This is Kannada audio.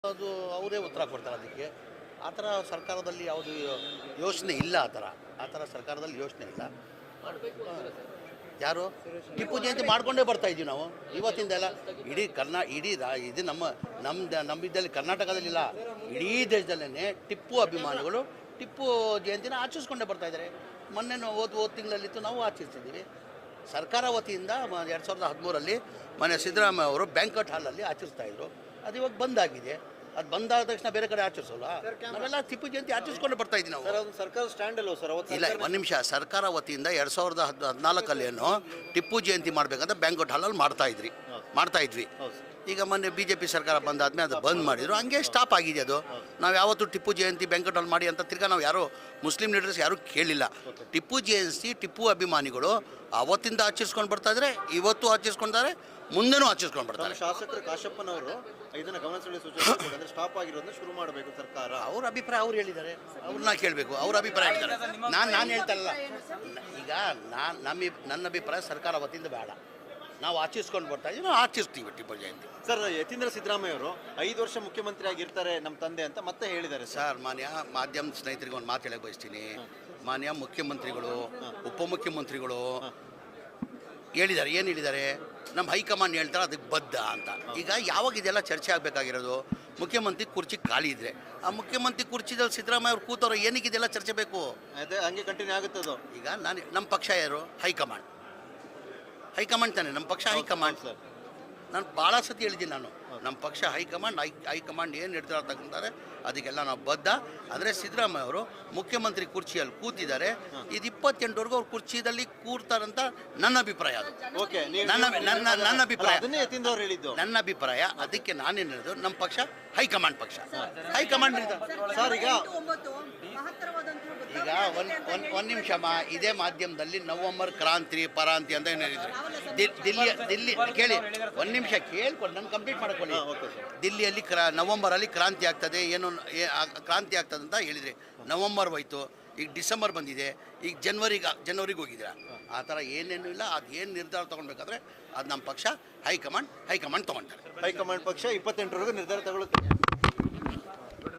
ಅದು ಅವರೇ ಉತ್ತರ ಕೊಡ್ತಾರೆ ಅದಕ್ಕೆ. ಆ ಥರ ಸರ್ಕಾರದಲ್ಲಿ ಯಾವುದು ಯೋಚನೆ ಇಲ್ಲ. ಆ ಥರ ಸರ್ಕಾರದಲ್ಲಿ ಯೋಚನೆ ಇಲ್ಲ. ಯಾರು ಟಿಪ್ಪು ಜಯಂತಿ ಮಾಡ್ಕೊಂಡೇ ಬರ್ತಾ ಇದ್ದೀವಿ ನಾವು ಇವತ್ತಿಂದ ಎಲ್ಲ. ಇಡೀ ಇದು ನಮ್ಮಿದ್ದಲ್ಲಿ ಕರ್ನಾಟಕದಲ್ಲಿಲ್ಲ, ಇಡೀ ದೇಶದಲ್ಲೇ ಟಿಪ್ಪು ಅಭಿಮಾನಿಗಳು ಟಿಪ್ಪು ಜಯಂತಿನ ಆಚರಿಸ್ಕೊಂಡೇ ಬರ್ತಾ ಇದ್ದಾರೆ. ಮೊನ್ನೆ ಹೋದ ತಿಂಗಳಲ್ಲಿತ್ತು, ನಾವು ಆಚರಿಸಿದ್ದೀವಿ. ಸರ್ಕಾರ ವತಿಯಿಂದ 2013 ಮೊನ್ನೆ ಸಿದ್ದರಾಮಯ್ಯ ಅವರು ಬ್ಯಾಂಕ್ವೆಟ್ ಹಾಲಲ್ಲಿ ಆಚರಿಸ್ತಾಯಿದ್ರು. ಅದು ಇವಾಗ ಬಂದಾಗಿದೆ. ಅದು ಬಂದಾದ ತಕ್ಷಣ ಬೇರೆ ಕಡೆ ಆಚರಿಸೋಲ್ಲ. ನಾವೆಲ್ಲ ಟಿಪ್ಪು ಜಯಂತಿ ಆಚರಿಸ್ಕೊಂಡು ಬರ್ತಾ ಇದ್ದೀವಿ ನಾವು. ಸರ್ಕಾರ ಸ್ಟ್ಯಾಂಡ್ ಅಲ್ವ ಸರ್? ಇಲ್ಲ, ಒಂದು ನಿಮಿಷ. ಸರ್ಕಾರ ವತಿಯಿಂದ 2014 ಟಿಪ್ಪು ಜಯಂತಿ ಮಾಡಬೇಕಂತ ಬ್ಯಾಂಕ್ವೆಟ್ ಹಾಲಲ್ಲಿ ಮಾಡ್ತಾ ಇದ್ವಿ. ಈಗ ಮೊನ್ನೆ BJP ಸರ್ಕಾರ ಬಂದಾದ್ಮೇಲೆ ಅದು ಬಂದ್ ಮಾಡಿದ್ರು. ಹಂಗೆ ಸ್ಟಾಪ್ ಆಗಿದೆ ಅದು. ನಾವು ಯಾವತ್ತೂ ಟಿಪ್ಪು ಜಯಂತಿ ಬ್ಯಾಂಕ್ವೆಟ್ ಹಾಲ್ ಮಾಡಿ ಅಂತ ತಿರ್ಗಾ ನಾವು ಯಾರು ಮುಸ್ಲಿಂ ಲೀಡರ್ಸ್ ಯಾರೂ ಕೇಳಿಲ್ಲ. ಟಿಪ್ಪು ಜಯಂತಿ ಟಿಪ್ಪು ಅಭಿಮಾನಿಗಳು ಅವತ್ತಿಂದ ಆಚರಿಸ್ಕೊಂಡು ಬರ್ತಾ ಇದ್ದಾರೆ, ಇವತ್ತು ಆಚರಿಸ್ಕೊಂತಾರೆ, ಮುಂದೆನೂ ಆಚರಿಸ್ಕೊಂಡು ಬರ್ತಾರೆ. ಶಾಸಕರು ಕಾಶಪ್ಪನವರು ಇದನ್ನ ಗಮನ ಸೆಳೆಯುವ ಸೂಚನೆ ಸ್ಟಾಪ್ ಆಗಿರೋದನ್ನ ಶುರು ಮಾಡಬೇಕು ಸರ್ಕಾರ. ಅವ್ರ ಅಭಿಪ್ರಾಯ ಅವ್ರು ಹೇಳಿದ್ದಾರೆ, ಅವ್ರನ್ನ ಕೇಳಬೇಕು. ಅವ್ರ ಅಭಿಪ್ರಾಯ ಹೇಳಿದ್ದಾರೆ, ನಾನು ಹೇಳ್ತಾರಲ್ಲ. ಈಗ ನನ್ನ ಅಭಿಪ್ರಾಯ ಸರ್ಕಾರ ವತಿಯಿಂದ ಬೇಡ, ನಾವು ಆಚರಿಸ್ಕೊಂಡು ಬರ್ತಾ ಇದ್ದೀವಿ, ನಾವು ಆಚರಿಸ್ತೀವಿ ಟಿಪ್ಪು ಜಯಂತಿ. ಸರ್, ಯತೀಂದ್ರ ಸಿದ್ದರಾಮಯ್ಯ ಅವರು 5 ವರ್ಷ ಮುಖ್ಯಮಂತ್ರಿ ಆಗಿರ್ತಾರೆ ನಮ್ಮ ತಂದೆ ಅಂತ ಮತ್ತೆ ಹೇಳಿದ್ದಾರೆ ಸರ್. ಮಾನ್ಯ ಮಾಧ್ಯಮ ಸ್ನೇಹಿತರಿಗೆ ಒಂದು ಮಾತು ಹೇಳಕ್ಕೆ ಬಯಸ್ತೀನಿ. ಮಾನ್ಯ ಮುಖ್ಯಮಂತ್ರಿಗಳು, ಉಪಮುಖ್ಯಮಂತ್ರಿಗಳು ಹೇಳಿದ್ದಾರೆ. ಏನು ಹೇಳಿದ್ದಾರೆ? ನಮ್ಮ ಹೈಕಮಾಂಡ್ ಹೇಳ್ತಾರೆ ಅದಕ್ಕೆ ಬದ್ಧ ಅಂತ. ಈಗ ಯಾವಾಗ ಇದೆಲ್ಲ ಚರ್ಚೆ ಆಗಬೇಕಾಗಿರೋದು? ಮುಖ್ಯಮಂತ್ರಿ ಕುರ್ಚಿ ಖಾಲಿ ಇದ್ದರೆ ಆ ಮುಖ್ಯಮಂತ್ರಿ ಕುರ್ಚಿದಲ್ಲಿ ಸಿದ್ದರಾಮಯ್ಯ ಅವ್ರು ಕೂತವ್ರು, ಏನಕ್ಕೆ ಇದೆಲ್ಲ ಚರ್ಚೆ ಬೇಕು? ಅದೇ ಹಂಗೆ ಕಂಟಿನ್ಯೂ ಆಗುತ್ತದು. ಈಗ ನಮ್ಮ ಪಕ್ಷ ಯಾರು? ಹೈಕಮಾಂಡ್ ತಾನೆ ನಮ್ಮ ಪಕ್ಷ. ಹೈಕಮಾಂಡ್ ಸರ್, ನಾನು ಭಾಳ ಸತಿ ಹೇಳಿದ್ದೀನಿ. ನಮ್ಮ ಪಕ್ಷ ಹೈಕಮಾಂಡ್ ಏನು ನಿರ್ಧಾರ ತಗೊಂತಾರೆ ಅದಕ್ಕೆಲ್ಲ ನಾವು ಬದ್ಧ. ಆದರೆ ಸಿದ್ದರಾಮಯ್ಯ ಅವರು ಮುಖ್ಯಮಂತ್ರಿ ಕುರ್ಚಿಯಲ್ಲಿ ಕೂತಿದ್ದಾರೆ. ಇದು 28ವರೆಗೂ ಅವ್ರು ಕುರ್ಚಿಯಲ್ಲಿ ಕೂರ್ತಾರಂತ ನನ್ನ ಅಭಿಪ್ರಾಯ. ಅದು ಓಕೆ, ನನ್ನ ಅಭಿಪ್ರಾಯ, ನನ್ನ ಅಭಿಪ್ರಾಯ. ಅದಕ್ಕೆ ನಾನೇನು ಹೇಳಿದ್ರು, ನಮ್ಮ ಪಕ್ಷ ಹೈಕಮಾಂಡ್ ಹೈಕಮಾಂಡ್ ಸರ್. ಈಗ ಒಂದು ನಿಮಿಷ ಇದೇ ಮಾಧ್ಯಮದಲ್ಲಿ ನವಂಬರ್ ಕ್ರಾಂತಿ ಪರಾಂತಿ ಅಂತ ಏನು ಹೇಳಿದ್ರು. ದಿಲ್ಲಿ ಕೇಳಿ, ಒಂದು ನಿಮಿಷ ಕೇಳ್ಕೊಂಡು ನಾನು ಕಂಪ್ಲೀಟ್ ಮಾಡ್ಕೊಳ್ಳಿ. ದಿಲ್ಲಿಯಲ್ಲಿ ನವಂಬರಲ್ಲಿ ಕ್ರಾಂತಿ ಆಗ್ತದೆ, ಕ್ರಾಂತಿ ಆಗ್ತದೆ ಅಂತ ಹೇಳಿದ್ರಿ. ನವಂಬರ್ ಹೋಯ್ತು, ಈಗ ಡಿಸೆಂಬರ್ ಬಂದಿದೆ, ಈಗ ಜನವರಿಗೆ ಹೋಗಿದ್ದೀರಾ. ಆ ಥರ ಏನೇನು ಇಲ್ಲ. ಅದು ಏನು ನಿರ್ಧಾರ ತೊಗೊಳ್ಬೇಕಾದ್ರೆ ಅದು ನಮ್ಮ ಪಕ್ಷ ಹೈಕಮಾಂಡ್ ತೊಗೊಳ್ತಾರೆ. ಹೈಕಮಾಂಡ್ ಪಕ್ಷ 28ವರೆಗೂ ನಿರ್ಧಾರ ತಗೊಳ್ಳುತ್ತೆ.